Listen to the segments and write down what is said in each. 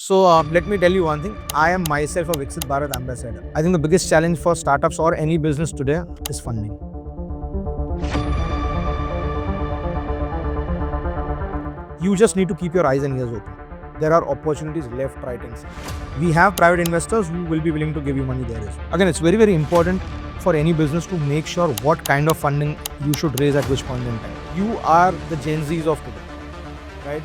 Let me tell you one thing. I am myself a Viksit Bharat ambassador. I think the biggest challenge for startups or any business today is funding. You just need to keep your eyes and ears open. There are opportunities left, right, and center. We have private investors who will be willing to give you money there as well. Again, it's very, very important for any business to make sure what kind of funding you should raise at which point in time. You are the Gen Zs of today, right?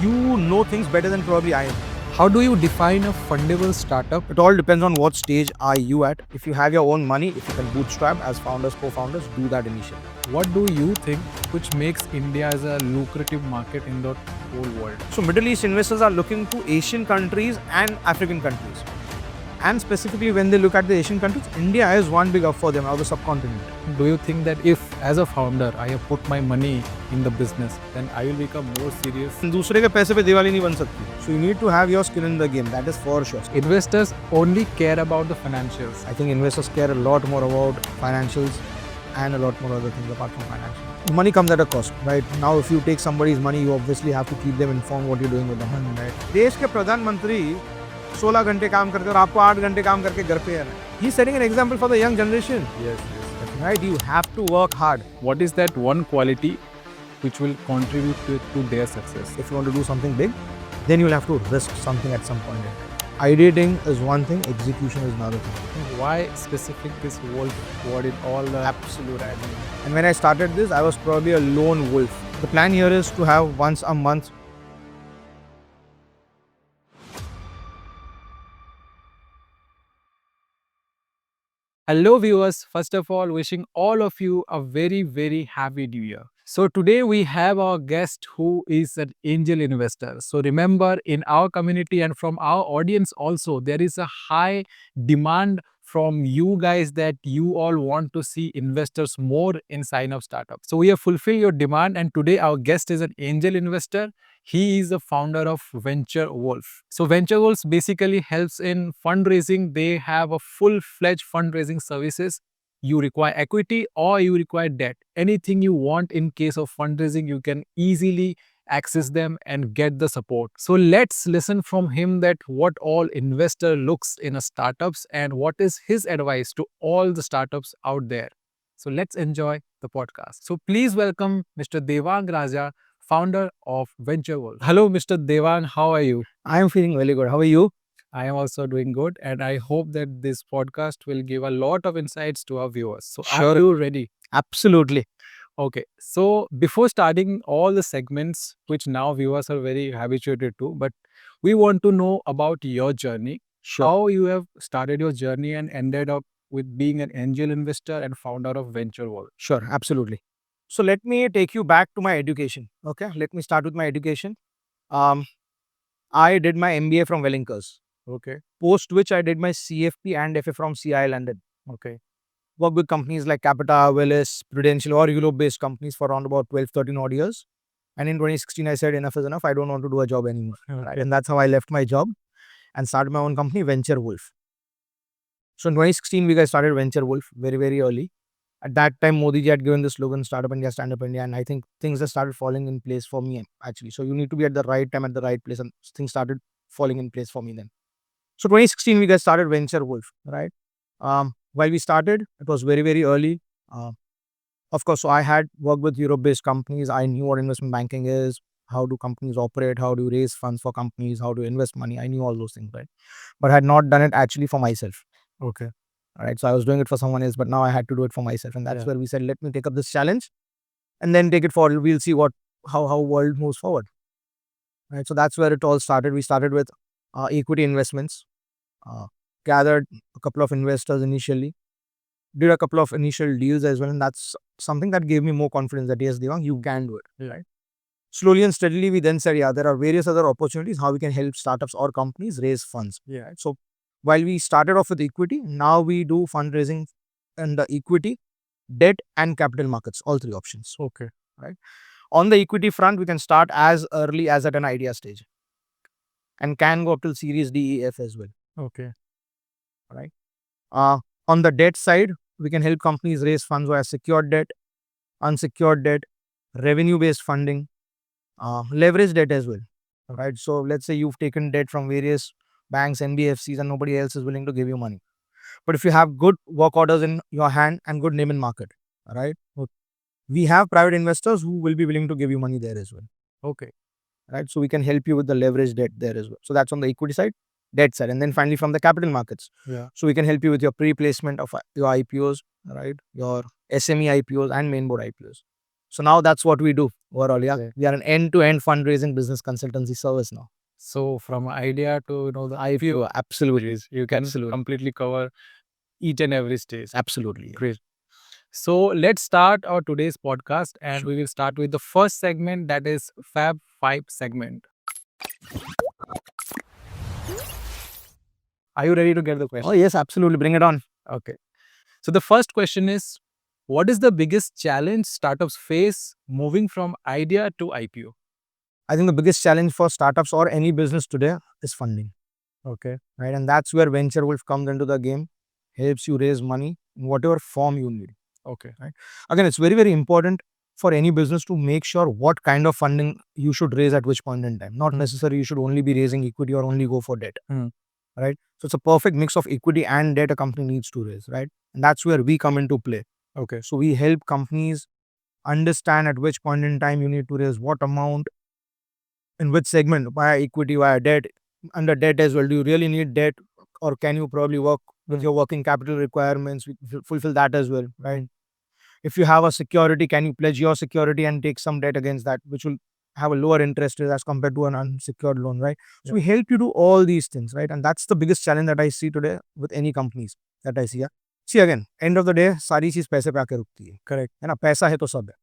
You know things better than probably I am. How do you define a fundable startup? It all depends on what stage are you at. If you have your own money, if you can bootstrap as founders, co-founders, do that initially. What do you think which makes India as a lucrative market in the whole world? So Middle East investors are looking to Asian countries and African countries. And specifically when they look at the Asian countries, India is one big up for them, or the subcontinent. Do you think that if as a founder I have put my money in the business, then I will become more serious? दूसरे के पैसे पे दिवाली नहीं बन सकती. So you need to have your skin in the game. That is for sure. Investors only care about the financials. I think investors care a lot more about financials and a lot more other things apart from financial. Money comes at a cost, right? Now, if you take somebody's money, you obviously have to keep them informed what you're doing with the money, right? देश के प्रधानमंत्री 16 घंटे काम करते हैं और आपको 8 घंटे काम करके घर पे आना है. He's setting an example for the young generation. Yes. Right? You have to work hard. What is that one quality which will contribute to their success? If you want to do something big, then you'll have to risk something at some point in time. Ideating is one thing, execution is another thing. Why specific this wolf word in all the Absolute idea. And when I started this, I was probably a lone wolf. The plan here is to have once a month. Hello viewers, first of all wishing all of you a very happy new year. So today we have our guest who is an angel investor. So remember, in our community and from our audience also, there is a high demand from you guys that you all want to see investors more in sign up startups. So we have fulfilled your demand, and today our guest is an angel investor. He is the founder of Venture Wolf. So Venture Wolf basically helps in fundraising. They have a full-fledged fundraising services. You require equity or you require debt. Anything you want in case of fundraising, you can easily access them and get the support. So let's listen from him that what all investor looks in a startups and what is his advice to all the startups out there. So let's enjoy the podcast. So please welcome Mr. Devang Raja, founder of Venture World. Hello, Mr. Devang. How are you? I am feeling really good. How are you? I am also doing good, and I hope that this podcast will give a lot of insights to our viewers. So Sure. are you ready? Absolutely. Okay. So before starting all the segments, which now viewers are very habituated to, but we want to know about your journey, Sure. how you have started your journey and ended up with being an angel investor and founder of Venture World. Sure. Absolutely. So let me take you back to my education. Okay. Let me start with my education. I did my MBA from Wellinkers. Okay. Post which I did my CFP and FA from CI London. Okay. Worked with companies like Capita, Willis, Prudential, or Europe-based companies for around about 12, 13 odd years. And in 2016, I said enough is enough. I don't want to do a job anymore. Right? And that's how I left my job and started my own company, Venture Wolf. So in 2016, we guys started Venture Wolf very early. At that time, Modi ji had given the slogan Startup India, Stand Up India. And I think things have started falling in place for me actually. So you need to be at the right time, at the right place. And things started falling in place for me then. So 2016, we guys started Venture Wolf, right? While we started, it was very early. Of course, so I had worked with Europe-based companies. I knew what investment banking is, how do companies operate, how do you raise funds for companies, how to invest money. I knew all those things, right? But I had not done it actually for myself. Okay. All right. So I was doing it for someone else, but now I had to do it for myself. And that's where we said, let me take up this challenge and then take it forward. We'll see how world moves forward. Right. So that's where it all started. We started with equity investments, gathered a couple of investors initially, did a couple of initial deals as well. And that's something that gave me more confidence that yes, Devang, you can do it. Right. Slowly and steadily, we then said, yeah, there are various other opportunities how we can help startups or companies raise funds. Yeah. So while we started off with equity, now we do fundraising in the equity, debt and capital markets, all three options. Okay. Right. On the equity front, we can start as early as at an idea stage and can go up till series D, E, F as well. Okay. Right. On the debt side, we can help companies raise funds via secured debt, unsecured debt, revenue-based funding, leverage debt as well. right? So let's say you've taken debt from various banks, NBFCs, and nobody else is willing to give you money. But if you have good work orders in your hand and good name in market, right? We have private investors who will be willing to give you money there as well. Okay. Right? So we can help you with the leverage debt there as well. So that's on the equity side, debt side. And then finally from the capital markets. Yeah. So we can help you with your pre-placement of your IPOs, right? Your SME IPOs and mainboard IPOs. So now that's what we do overall. Yeah. Okay. We are an end-to-end fundraising business consultancy service now. So from idea to the IPO, absolutely. you can Absolutely. completely cover each and every stage. Absolutely. Yeah. Great. So let's start our today's podcast, and we will start with the first segment, that is Fab 5 segment. Are you ready to get the question? Oh, yes, absolutely. Bring it on. Okay. So the first question is, what is the biggest challenge startups face moving from idea to IPO? I think the biggest challenge for startups or any business today is funding. Okay. Right? And that's where Venture Wolf comes into the game, helps you raise money in whatever form you need. Okay. Right? Again, it's very, very important for any business to make sure what kind of funding you should raise at which point in time. Not necessarily you should only be raising equity or only go for debt. Right? So it's a perfect mix of equity and debt a company needs to raise, right? And that's where we come into play. Okay. So we help companies understand at which point in time you need to raise what amount, in which segment, via equity, via debt, under debt as well. Do you really need debt, or can you probably work with your working capital requirements, fulfill that as well, right? If you have a security, can you pledge your security and take some debt against that, which will have a lower interest rate as compared to an unsecured loan, right? So we help you do all these things, right? And that's the biggest challenge that I see today with any companies that I see. Yeah. See, again, end of the day, सारी चीज पैसे पे आके रुकती है. Correct. है ना, पैसा है तो सब है,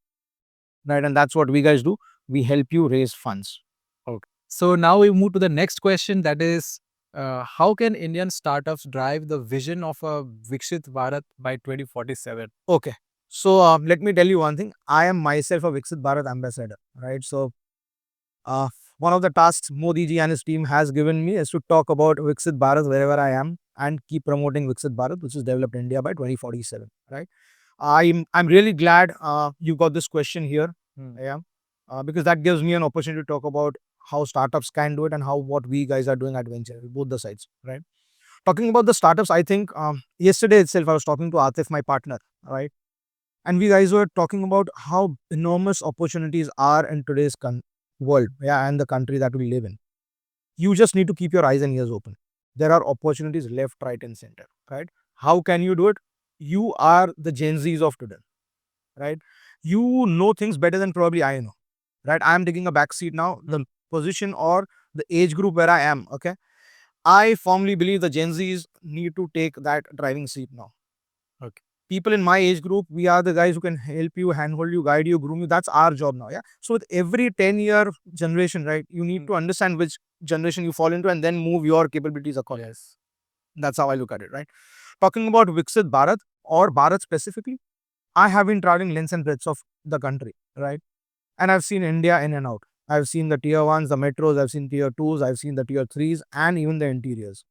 right? And that's what we guys do. We help you raise funds. Okay. So now we move to the next question, that is, how can Indian startups drive the vision of a Viksit Bharat by 2047? Okay. So let me tell you one thing. I am myself a Viksit Bharat ambassador, right? So one of the tasks Modi ji and his team has given me is to talk about Viksit Bharat wherever I am and keep promoting Viksit Bharat, which is developed India by 2047, right? I'm really glad you got this question here. Yeah. Because that gives me an opportunity to talk about how startups can do it and how what we guys are doing at Venture, both the sides, right? Talking about the startups, I think yesterday itself I was talking to Atif, my partner, right? And we guys were talking about how enormous opportunities are in today's world, yeah, and the country that we live in. You just need to keep your eyes and ears open. There are opportunities left, right, and center, right? How can you do it? You are the Gen Zs of today, right? You know things better than probably I know, right? I'm taking a back seat now. The position or the age group where I am, okay? I firmly believe the Gen Zs need to take that driving seat now. Okay. People in my age group, we are the guys who can help you, handhold you, guide you, groom you. That's our job now. Yeah. So with every 10-year generation, right, you need to understand which generation you fall into and then move your capabilities accordingly. Yes. That's how I look at it, right? Talking about Viksit Bharat or Bharat specifically, I have been traveling lengths and breadths of the country, right? And I've seen India in and out. I've seen the tier ones, the metros, I've seen tier twos, I've seen the tier threes, and even the interiors.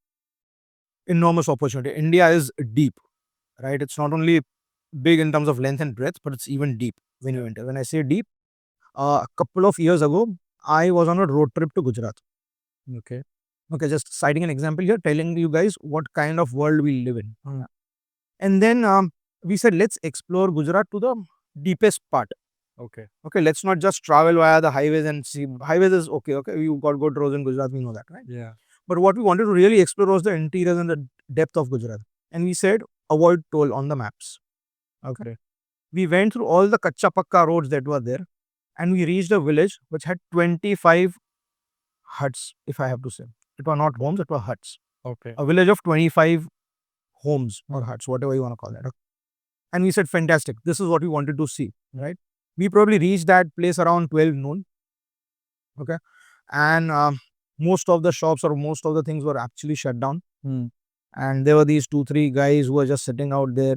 Enormous opportunity. India is deep, right? It's not only big in terms of length and breadth, but it's even deep when you enter. When I say deep, a couple of years ago, I was on a road trip to Gujarat. Okay. Okay, just citing an example here, telling you guys what kind of world we live in. And then we said, let's explore Gujarat to the deepest part. Okay. Okay, let's not just travel via the highways and see. Highways is okay, you got good roads in Gujarat, we know that, right? Yeah. But what we wanted to really explore was the interiors and the depth of Gujarat. And we said, avoid toll on the maps. Okay. We went through all the kacha pakka roads that were there, and we reached a village which had 25 huts, if I have to say. It were not homes, it were huts. Okay. A village of 25 homes or huts, whatever you want to call it. And we said, fantastic, this is what we wanted to see, right? We probably reached that place around 12 noon. Okay. And most of the shops or most of the things were actually shut down. And there were these 2-3 guys who were just sitting out there.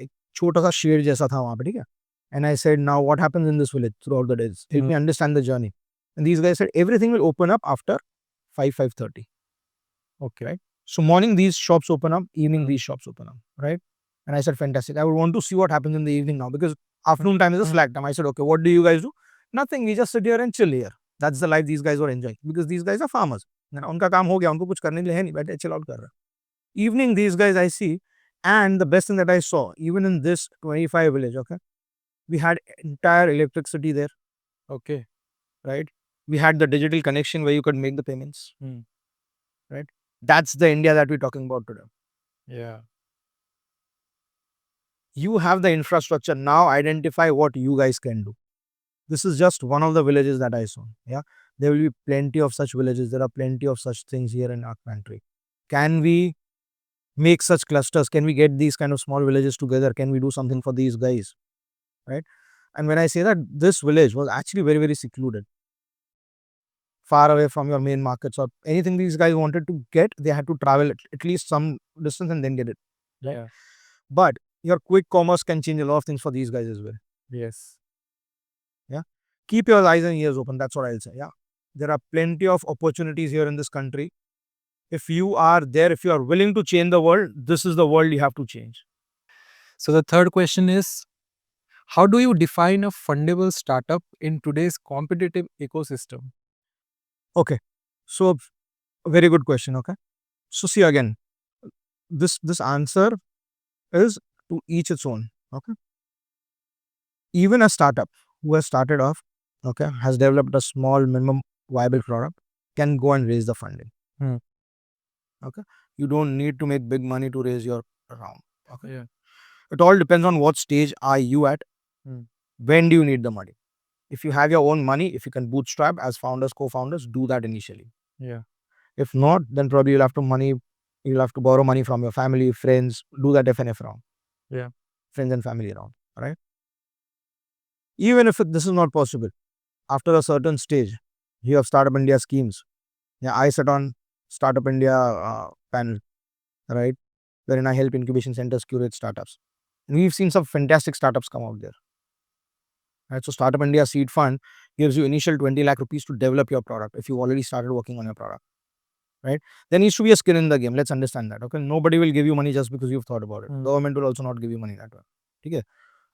एक छोटा सा shade जैसा था वहाँ पे, ठीक है? And I said, now what happens in this village throughout the days? Help me understand the journey. And these guys said, everything will open up after 5:30. Okay, right? So morning these shops open up, evening these shops open up, right? And I said, fantastic. I would want to see what happens in the evening now because afternoon time is a slack time. I said, okay, what do you guys do? Nothing. We just sit here and chill here. That's the life these guys were enjoying because these guys are farmers. उनका काम हो गया, उनको कुछ करने के लिए है नहीं, बैठे chill out कर रहे. Evening, these guys I see, and the best thing that I saw, even in this 25 village, okay, we had entire electricity there. Okay. Right? We had the digital connection where you could make the payments. Hmm. Right? That's the India that we're talking about today. Yeah. You have the infrastructure. Now identify what you guys can do. This is just one of the villages that I saw. Yeah. There will be plenty of such villages. There are plenty of such things here in our country. Can we make such clusters? Can we get these kind of small villages together? Can we do something for these guys? Right? And when I say that, this village was actually very, very secluded, far away from your main markets or anything these guys wanted to get, they had to travel at least some distance and then get it. Right? Yeah. But your quick commerce can change a lot of things for these guys as well. Yes. Yeah. Keep your eyes and ears open. That's what I'll say. Yeah. There are plenty of opportunities here in this country. If you are there, if you are willing to change the world, this is the world you have to change. So the third question is, how do you define a fundable startup in today's competitive ecosystem? Okay. So very good question. Okay. So see again, this answer is to each its own. Okay. Even a startup who has started off, okay, has developed a small minimum viable product, can go and raise the funding. Hmm. Okay. You don't need to make big money to raise your round. Okay. Yeah. It all depends on what stage are you at. Hmm. When do you need the money? If you have your own money, if you can bootstrap as founders, co-founders, do that initially. Yeah. If not, then probably you'll have to borrow money from your family, friends, do that FNF round. Yeah. Friends and family round, right? Even if this is not possible, after a certain stage, you have Startup India schemes. Yeah, I sat on Startup India panel, right? Wherein I help incubation centers curate startups. And we've seen some fantastic startups come out there. Right? So Startup India Seed Fund gives you initial 20 lakh rupees to develop your product if you've already started working on your product. Right? There needs to be a skin in the game. Let's understand that. Okay. Nobody will give you money just because you've thought about it. Government will also not give you money that way. ठीक है.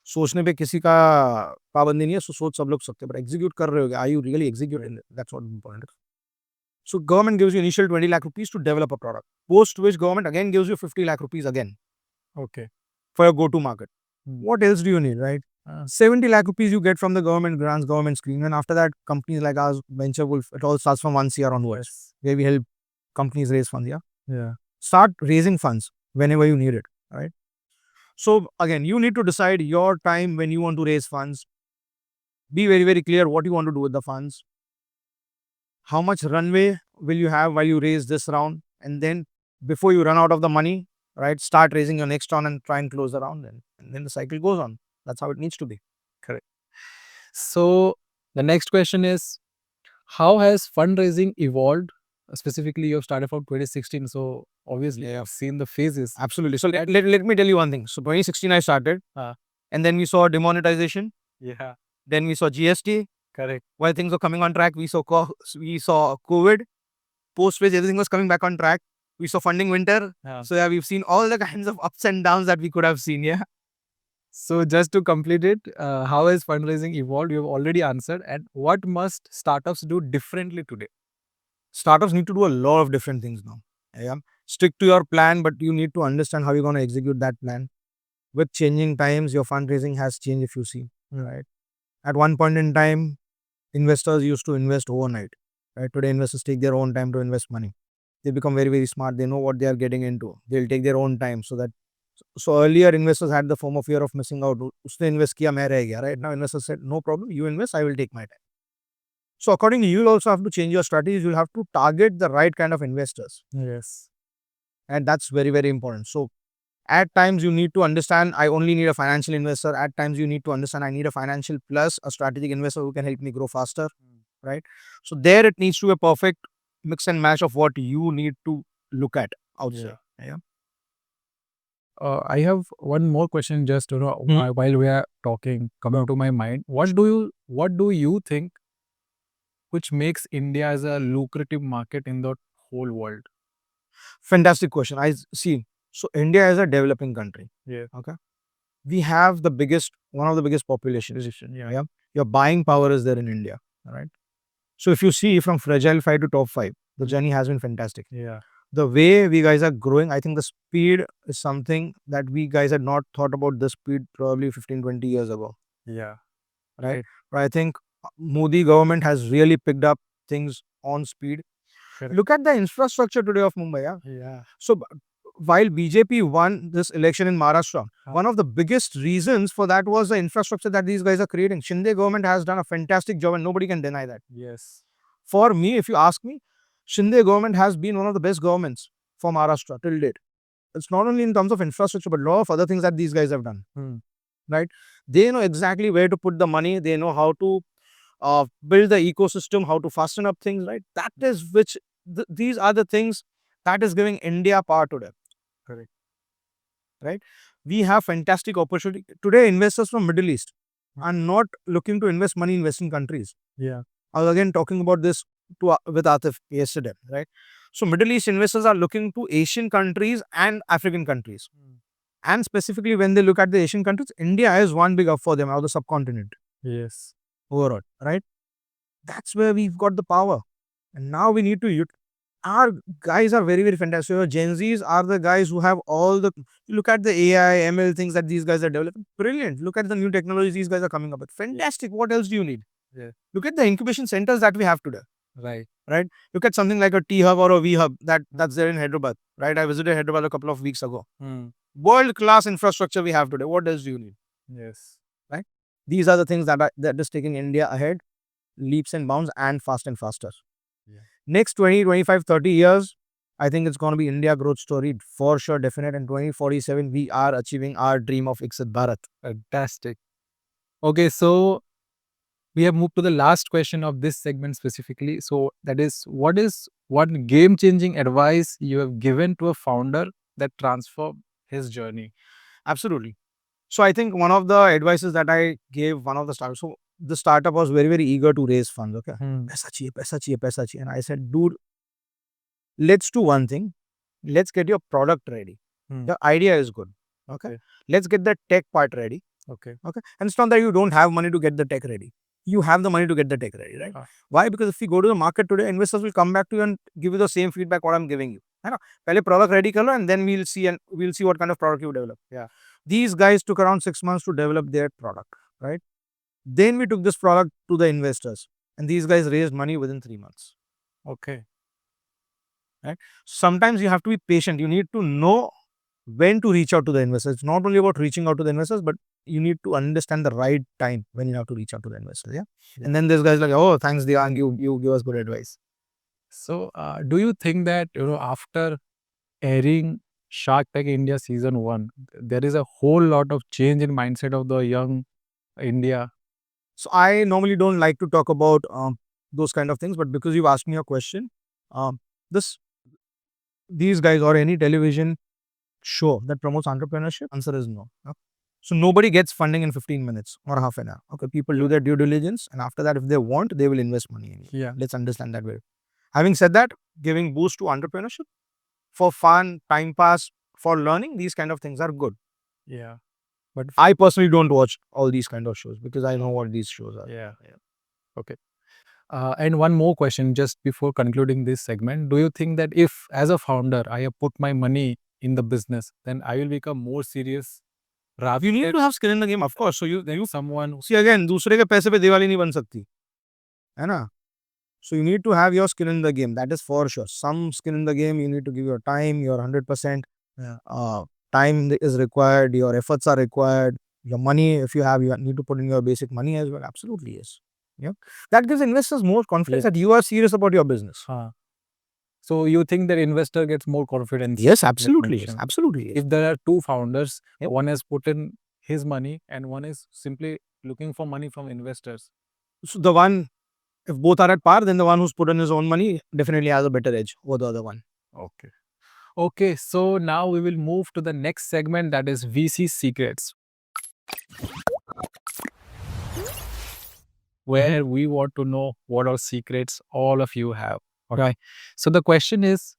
सोचने पे किसी का पाबंदी नहीं है. So सोच सब लोग सकते हैं. But execute कर रहे हो. Are you really executing it? That's what important. So government gives you initial 20 lakh rupees to develop a product. Post which government again gives you 50 lakh rupees again. Okay. For your go-to market. What else do you need, right? 70 lakh rupees you get from the government grants, government scheme. And after that, companies like ours, Venture Wolf, it all starts from 1 CR onwards. Yes. Where we help companies raise funds, yeah? Yeah. Start raising funds whenever you need it, right? So again, you need to decide your time when you want to raise funds. Be very, very clear what you want to do with the funds. How much runway will you have while you raise this round? And then before you run out of the money, right, start raising your next round and try and close the round. And then the cycle goes on. That's how it needs to be. Correct. So the next question is, how has fundraising evolved? Specifically, you have started from 2016, so obviously you have seen the phases. Absolutely. So let me tell you one thing. So 2016 I started, and then we saw demonetization. Yeah. Then we saw GST. Correct. While things were coming on track, we saw COVID. Post which everything was coming back on track. We saw funding winter. Yeah. So yeah, we've seen all the kinds of ups and downs that we could have seen. Yeah. So just to complete it, how has fundraising evolved? You have already answered. And what must startups do differently today? Startups need to do a lot of different things now. Yeah. Stick to your plan, but you need to understand how you're going to execute that plan. With changing times, your fundraising has changed, if you see. Right. At one point in time, investors used to invest overnight. Right. Today, investors take their own time to invest money. They become very, very smart. They know what they are getting into. They'll take their own time. So earlier, investors had the form of fear of missing out. Usne invest kiya, main reh gaya. Right now, investors said, no problem. You invest, I will take my time. So accordingly, you'll also have to change your strategies. You'll have to target the right kind of investors. Yes. And that's very, very important. So at times you need to understand, I only need a financial investor. At times you need to understand, I need a financial plus a strategic investor who can help me grow faster. Right. So there it needs to be a perfect mix and match of what you need to look at outside. Yeah. I have one more question just while we are talking, coming to my mind. What do you think which makes India as a lucrative market in the whole world? Fantastic question. I see. So India is a developing country. Yeah. Okay. We have one of the biggest populations. Yeah. Your buying power is there in India. All right. So if you see from fragile 5 to top 5, the journey has been fantastic. Yeah. The way we guys are growing, I think the speed is something that we guys had not thought about the speed probably 15, 20 years ago. Yeah. Right. But I think Modi government has really picked up things on speed. Correct. Look at the infrastructure today of Mumbai. Yeah. Yeah. So while BJP won this election in Maharashtra, one of the biggest reasons for that was the infrastructure that these guys are creating. Shinde government has done a fantastic job and nobody can deny that. Yes. For me, if you ask me, Shinde government has been one of the best governments for Maharashtra till date. It's not only in terms of infrastructure, but a lot of other things that these guys have done. Right? They know exactly where to put the money. They know how to build the ecosystem, how to fasten up things. Right? That is which these are the things that is giving India power today. Correct. Right? We have fantastic opportunity today. Investors from Middle East are not looking to invest money in Western countries. Yeah. I was again talking about this with Atif yesterday, right? So Middle East investors are looking to Asian countries and African countries. And specifically when they look at the Asian countries, India is one big up for them, or the subcontinent Yes. overall, right? That's where we've got the power. And now we need to our guys are very, very fantastic. So Gen Zs are the guys who have all the look at the AI, ML things that these guys are developing. Brilliant. Look at the new technologies these guys are coming up with. Fantastic. What else do you need? Yeah. Look at the incubation centers that we have today. Right. Right? Look at something like a T Hub or a V Hub that's there in Hyderabad. Right? I visited Hyderabad a couple of weeks ago. World class infrastructure we have today. What else do you need? Yes. Right? These are the things that is taking India ahead, leaps and bounds, and fast and faster. Yeah. Next 20, 25, 30 years, I think it's going to be India growth story for sure, definite. And 2047, we are achieving our dream of Iksit Bharat. Fantastic. Okay, so we have moved to the last question of this segment specifically. So that is what game-changing advice you have given to a founder that transformed his journey? Absolutely. So I think one of the advices that I gave one of the startups, so the startup was very, very eager to raise funds. Okay. Paisa chahiye, paisa chahiye, paisa chahiye. And I said, dude, let's do one thing. Let's get your product ready. The idea is good. Okay. Let's get the tech part ready. Okay. Okay. And it's not that you don't have money to get the tech ready. You have the money to get the tech ready, right? Why? Because if you go to the market today, investors will come back to you and give you the same feedback what I'm giving you. Pehle product ready kar lo, and then we'll see what kind of product you develop. Yeah. These guys took around 6 months to develop their product, right? Then we took this product to the investors, and these guys raised money within 3 months. Okay. Right? Sometimes you have to be patient. You need to know when to reach out to the investors. It's not only about reaching out to the investors, but you need to understand the right time when you have to reach out to the investors. Yeah. And then this guy's like, oh, thanks, Devang, you give us good advice. So, do you think that after airing Shark Tank India season 1, there is a whole lot of change in mindset of the young India? So I normally don't like to talk about those kind of things, but because you've asked me a question, this these guys or any television show that promotes entrepreneurship, answer is no. Okay? So nobody gets funding in 15 minutes or half an hour. Okay, people do their due diligence, and after that, if they want, they will invest money in you. Yeah. Let's understand that way. Having said that, giving boost to entrepreneurship for fun, time pass, for learning, these kind of things are good. Yeah. But I personally don't watch all these kind of shows because I know what these shows are. yeah. Okay. And one more question just before concluding this segment. Do you think that if, as a founder, I have put my money in the business, then I will become more serious? Rather You need than to have skin in the game, of course. So you someone see again, दूसरे के पैसे पे दिवाली नहीं बन सकती, है ना? So you need to have your skin in the game. That is for sure. Some skin in the game. You need to give your time, your 100%. Yeah. Time is required. Your efforts are required. Your money, if you have, you need to put in your basic money as well. Absolutely, yes. Yeah. That gives investors more confidence that you are serious about your business. So you think that investor gets more confidence? Yes, absolutely. Yes, absolutely. Yes. If there are two founders, Yep. one has put in his money and one is simply looking for money from investors. So the one, if both are at par, then the one who's put in his own money definitely has a better edge over the other one. Okay. Okay, so now we will move to the next segment, that is VC secrets, where we want to know what are secrets all of you have. Okay. So the question is,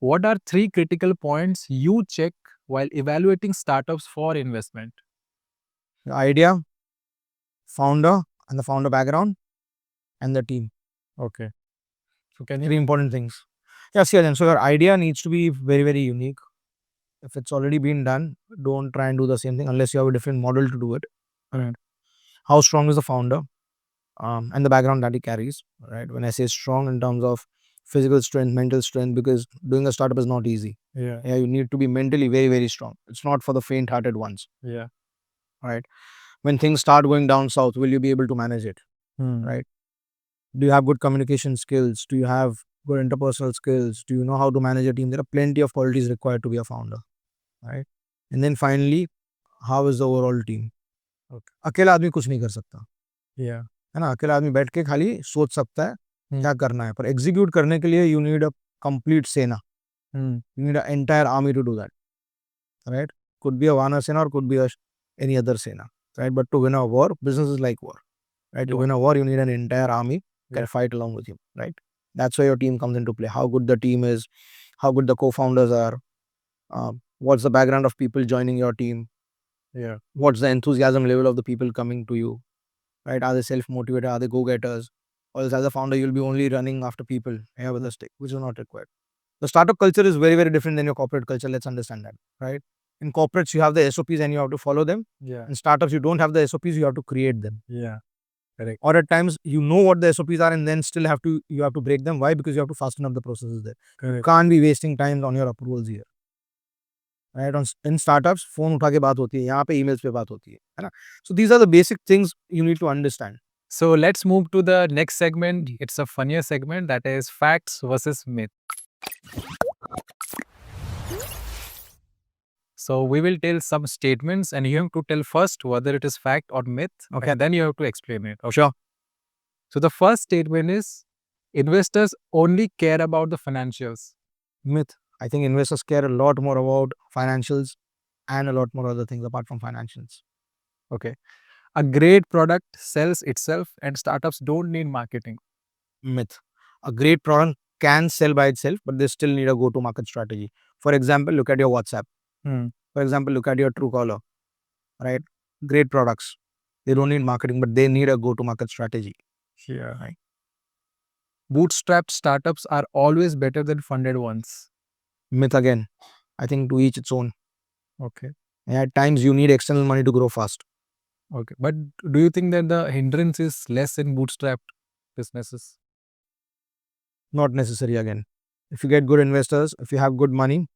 what are 3 critical points you check while evaluating startups for investment? The idea, founder, and the founder background, and the team. Okay. So can you? Three important things. Yes, yeah, then so your idea needs to be very, very unique. If it's already been done, don't try and do the same thing unless you have a different model to do it. Right. How strong is the founder, and the background that he carries, right? When I say strong in terms of physical strength, mental strength, because doing a startup is not easy. Yeah. Yeah, you need to be mentally very, very strong. It's not for the faint-hearted ones, Yeah. right? When things start going down south, will you be able to manage it, right? Do you have good communication skills? Do you have good interpersonal skills? Do you know how to manage a team? There are plenty of qualities required to be a founder, right? And then finally, how is the overall team? Okay. अकेला आदमी कुछ नहीं कर सकता, Yeah. है ना? अकेला आदमी बैठ के खाली सोच सकता है क्या करना है, पर एग्जीक्यूट करने के लिए यू नीड अ कंप्लीट सेना. You need an entire army to do that, right? Could be a Vana Sena or could be any other Sena, right? But to win a war, business is like war, right? To win a war, you need an entire army can fight along with you, right? That's where your team comes into play. How good the team is, how good the co-founders are, what's the background of people joining your team, Yeah. what's the enthusiasm level of the people coming to you, right? Are they self-motivated? Are they go-getters? Or else as a founder, you'll be only running after people with a stick, which is not required. The startup culture is very, very different than your corporate culture. Let's understand that, right? In corporates, you have the SOPs and you have to follow them. Yeah. In startups, you don't have the SOPs, you have to create them. Yeah. Correct. Or at times, you know what the SOPs are and then still you have to break them. Why? Because you have to fasten up the processes there. You Correct. can't be wasting time on your approvals here. Right? In startups, phone उठा के बात होती है, यहाँ पे emails पे बात होती है ना? So these are the basic things you need to understand. So let's move to the next segment. It's a funnier segment, that is facts versus myth. So we will tell some statements and you have to tell first whether it is fact or myth. Okay. And then you have to explain it. Okay. Sure. So the first statement is investors only care about the financials. Myth. I think investors care a lot more about financials and a lot more other things apart from financials. Okay. A great product sells itself and startups don't need marketing. Myth. A great product can sell by itself, but they still need a go-to-market strategy. For example, look at your WhatsApp. For example, look at your Truecaller, right? Great products. They don't need marketing, but they need a go-to-market strategy. Yeah. Right. Bootstrapped startups are always better than funded ones. Myth again. I think to each its own. Okay. And at times, you need external money to grow fast. Okay. But do you think that the hindrance is less in bootstrapped businesses? Not necessary again. If you get good investors, if you have good money,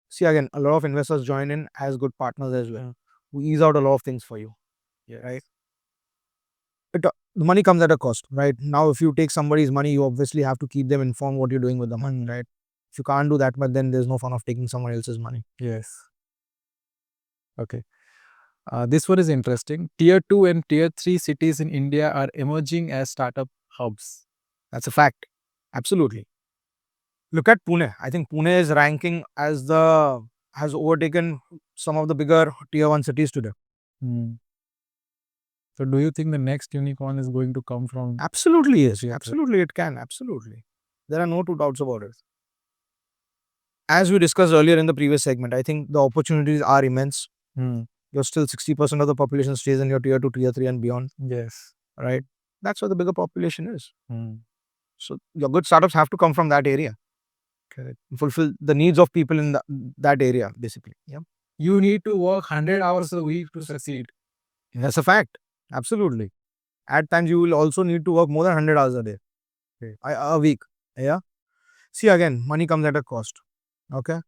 see again, a lot of investors join in as good partners as well. We ease out a lot of things for you. Yeah. Right. The money comes at a cost, right? Now, if you take somebody's money, you obviously have to keep them informed what you're doing with the money, right? If you can't do that, but then there's no fun of taking someone else's money. Yes. Okay. This one is interesting. Tier 2 and Tier 3 cities in India are emerging as startup hubs. That's a fact. Absolutely. Look at Pune. I think Pune is ranking as has overtaken some of the bigger tier 1 cities today. So do you think the next unicorn is going to come from? Absolutely, yes. Absolutely, it can. Absolutely. There are no two doubts about it. As we discussed earlier in the previous segment, I think the opportunities are immense. You're still 60% of the population stays in your tier 2, tier 3 and beyond. Yes. Right? That's where the bigger population is. So your good startups have to come from that area. Correct. Fulfill the needs of people in that area, basically. Yeah. You need to work 100 hours a week to succeed. That's a fact. Absolutely. At times, you will also need to work more than 100 hours a day, a week. Yeah. See, again, money comes at a cost. Okay.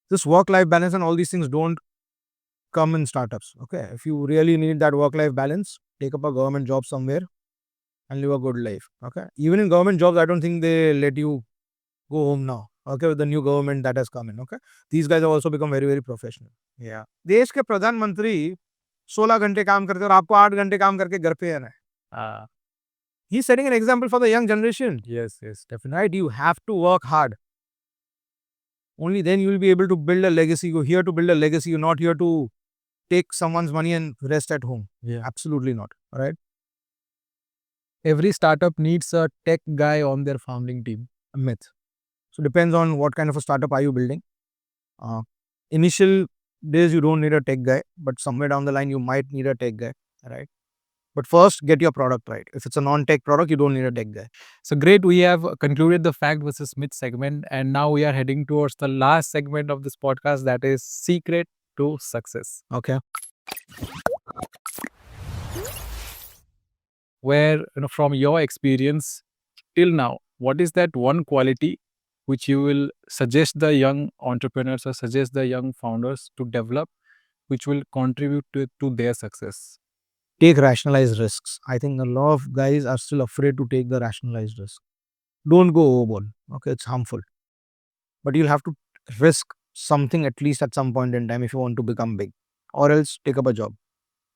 This work-life balance and all these things don't come in startups. Okay. If you really need that work-life balance, take up a government job somewhere and live a good life. Okay. Even in government jobs, I don't think they let you go home now. Okay. With the new government that has come in. Okay. These guys have also become very, very professional. Yeah. देश के प्रधानमंत्री 16 घंटे काम करते हैं और आपको 8 घंटे काम करके घर पे आना है. He's setting an example for the young generation. Yes, definitely. Right? You have to work hard. Only then you will be able to build a legacy. You're here to build a legacy. You're not here to take someone's money and rest at home. Yeah. Absolutely not. Right? Every startup needs a tech guy on their founding team. A myth. So depends on what kind of a startup are you building. Initial days you don't need a tech guy, but somewhere down the line you might need a tech guy. Right? But first, get your product right. If it's a non-tech product, you don't need a tech guy. So great. We have concluded the fact versus myth segment, and now we are heading towards the last segment of this podcast, that is secret to success. Okay. Where, from your experience till now, what is that one quality which you will suggest the young entrepreneurs or suggest the young founders to develop, which will contribute to their success? Take rationalized risks. I think a lot of guys are still afraid to take the rationalized risk. Don't go overboard. Okay, it's harmful. But you'll have to risk something at least at some point in time if you want to become big. Or else take up a job.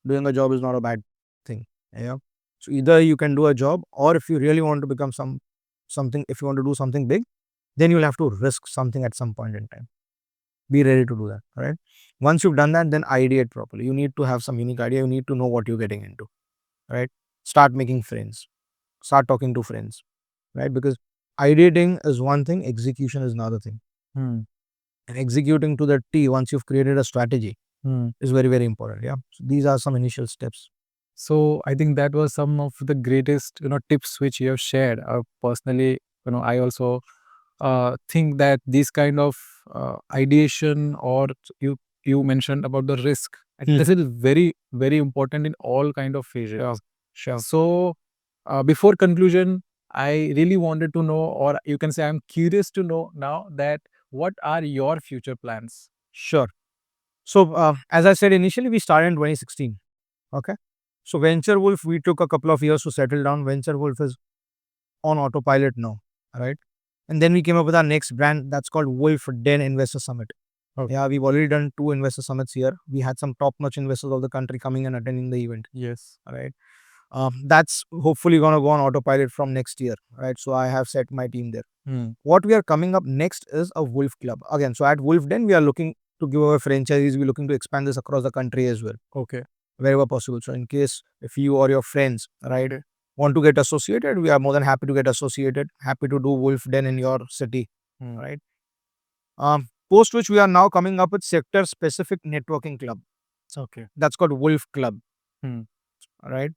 Doing a job is not a bad thing. Yeah. So either you can do a job, or if you really want to become something, if you want to do something big, then you'll have to risk something at some point in time. Be ready to do that. Right. Once you've done that, then ideate properly. You need to have some unique idea. You need to know what you're getting into. Right. Start making friends. Start talking to friends. Right. Because ideating is one thing, execution is another thing. Hmm. And executing to the T once you've created a strategy Hmm. is very, very important. Yeah. So these are some initial steps. So I think that was some of the greatest, tips which you have shared. Personally, I also think that this kind of ideation, or you mentioned about the risk, Hmm. this is very very important in all kind of phases. Sure. Sure. So before conclusion, I really wanted to know, or you can say I'm curious to know now, that what are your future plans? Sure. So, as I said initially, we started in 2016. Okay. So, Venture Wolf, we took a couple of years to settle down. Venture Wolf is on autopilot now. Right. And then we came up with our next brand that's called Wolf Den Investor Summit. Okay. Yeah, we've already done 2 investor summits here. We had some top notch investors of the country coming and attending the event. Yes. Right. That's hopefully going to go on autopilot from next year. Right. So, I have set my team there. Hmm. What we are coming up next is a Wolf Club. Again, so at Wolf Den, we are looking to give away franchises. We're looking to expand this across the country as well, Okay. wherever possible. So, in case if you or your friends, right, want to get associated, we are more than happy to get associated. Happy to do Wolf Den in your city, Hmm. right? Post which we are now coming up with sector specific networking club. Okay. That's called Wolf Club, Hmm. right?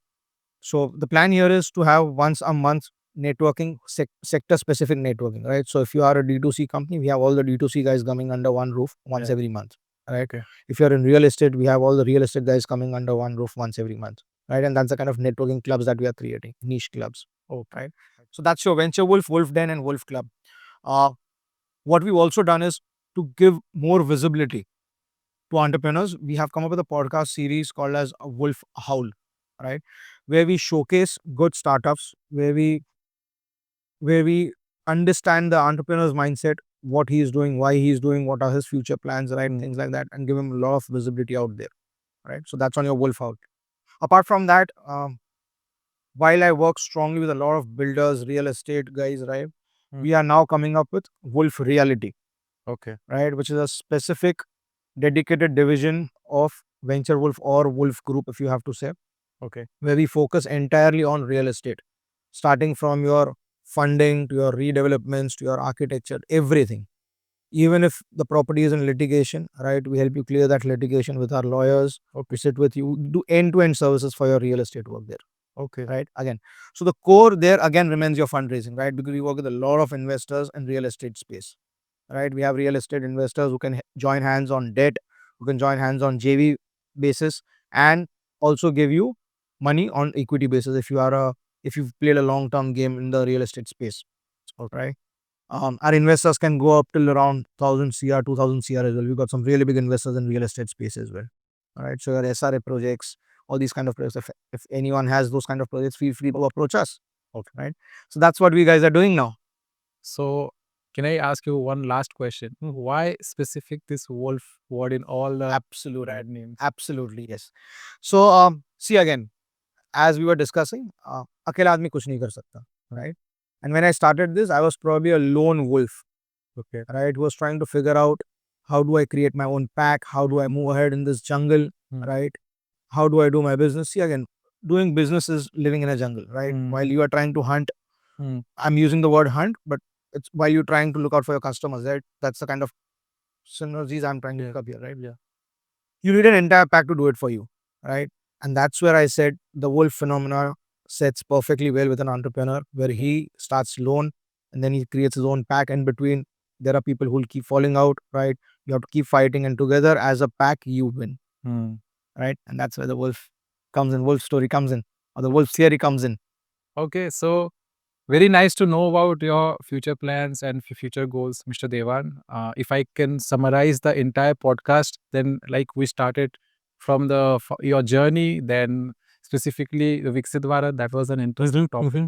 So the plan here is to have once a month networking, sector specific networking, right? So if you are a D2C company, we have all the D2C guys coming under one roof once Yeah. every month, right? Okay. If you're in real estate, we have all the real estate guys coming under one roof once every month, right? And that's the kind of networking clubs that we are creating, niche clubs, right? So that's your Venture Wolf, Wolf Den, and Wolf Club. Uh, what we've also done is to give more visibility to entrepreneurs. We have come up with a podcast series called as Wolf Howl, right? Where we showcase good startups, where we understand the entrepreneur's mindset, what he is doing, why he is doing, what are his future plans, right? Things like that, and give him a lot of visibility out there, right? So that's on your Wolf Howl. Apart from that, while I work strongly with a lot of builders, real estate guys, right? We are now coming up with Wolf Reality, Okay. right? Which is a specific dedicated division of Venture Wolf or Wolf Group, if you have to say, Okay. where we focus entirely on real estate, starting from your funding to your redevelopments to your architecture, everything. Even if the property is in litigation, right? We help you clear that litigation with our lawyers. We sit with you, do end-to-end services for your real estate work there. Okay. Right. Again, so the core there again remains your fundraising, right? Because we work with a lot of investors in real estate space, right? We have real estate investors who can join hands on debt, who can join hands on JV basis, and also give you money on equity basis if you've played a long term game in the real estate space, right? Our investors can go up till around 1000 CR, 2000 CR as well. We've got some really big investors in real estate space as well. All right. So your SRA projects, all these kind of projects, if anyone has those kind of projects, feel free to approach us. Okay. Right. So that's what we guys are doing now. So, can I ask you one last question? Why specific this wolf word in all the Absolute. brand names? Absolutely. Yes. So see again, as we were discussing, अकेला आदमी कुछ नहीं कर सकता, right? And when I started this, I was probably a lone wolf. Okay. Right? Who was trying to figure out how do I create my own pack? How do I move ahead in this jungle? Right? How do I do my business? See, again, doing business is living in a jungle, right? While you are trying to hunt, I'm using the word hunt, but it's while you're trying to look out for your customers, right? That's the kind of synergies I'm trying to look up here, right? Yeah. You need an entire pack to do it for you, right? And that's where I said the wolf phenomena sets perfectly well with an entrepreneur, where he starts alone and then he creates his own pack. In between, there are people who will keep falling out, right? You have to keep fighting, and together as a pack, you win, right? And that's where the wolf comes in, wolf story comes in, or the wolf theory comes in. Okay, so very nice to know about your future plans and future goals, Mr. Devan. If I can summarize the entire podcast, then like we started from your journey, then specifically the Viksit Bharat, that was an interesting topic.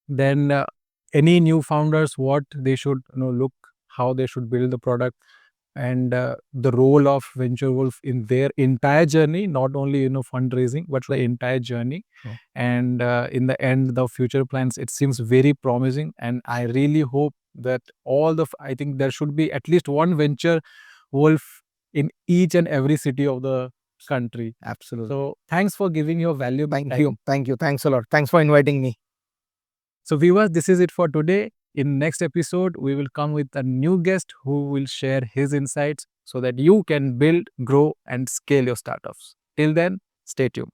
Then any new founders, what they should look, how they should build the product, and the role of Venture Wolf in their entire journey, not only fundraising, but the entire journey. Sure. And in the end, the future plans, it seems very promising, and I really hope that I think there should be at least one Venture Wolf in each and every city of the country. Absolutely. So thanks for giving your valuable Thank time. you. Thank you. Thanks a lot. Thanks for inviting me. So viewers, this is it for today. In next episode, we will come with a new guest who will share his insights so that you can build, grow, and scale your startups. Till then, stay tuned.